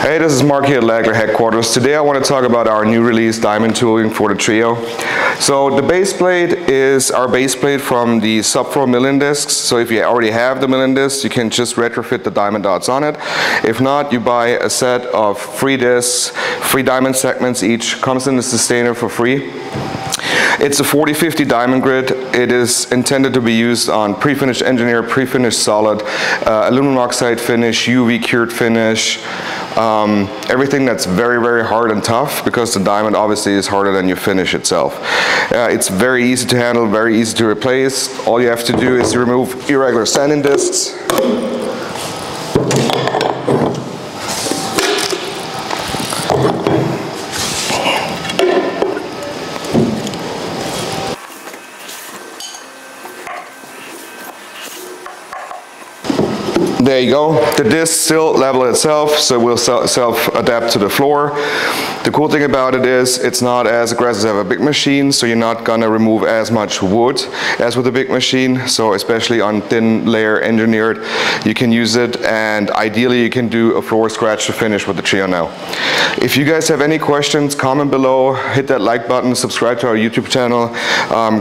Hey, this is Marc here at LÄGLER headquarters. Today I want to talk about our new release diamond tooling for the Trio. So the base plate is our base plate from the subfloor milling discs. So if you already have the milling discs, you can just retrofit the diamond dots on it. If not, you buy a set of 3 discs, 3 diamond segments each. Comes in the sustainer for free. It's a 40-50 diamond grid. It is intended to be used on pre-finished engineered, pre-finished solid, aluminum oxide finish, UV cured finish, everything that's very, very hard and tough, because the diamond obviously is harder than your finish itself. It's very easy to handle, very easy to replace. All you have to do is remove irregular sanding discs. There you go. The discs still level itself, so it will self-adapt to the floor. The cool thing about it is it's not as aggressive as a big machine, so you're not gonna remove as much wood as with a big machine. So especially on thin layer engineered, you can use it, and ideally you can do a floor scratch to finish with the Trio now. If you guys have any questions, comment below, hit that like button, subscribe to our YouTube channel,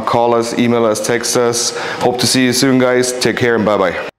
call us, email us, text us. Hope to see you soon, guys. Take care and bye-bye.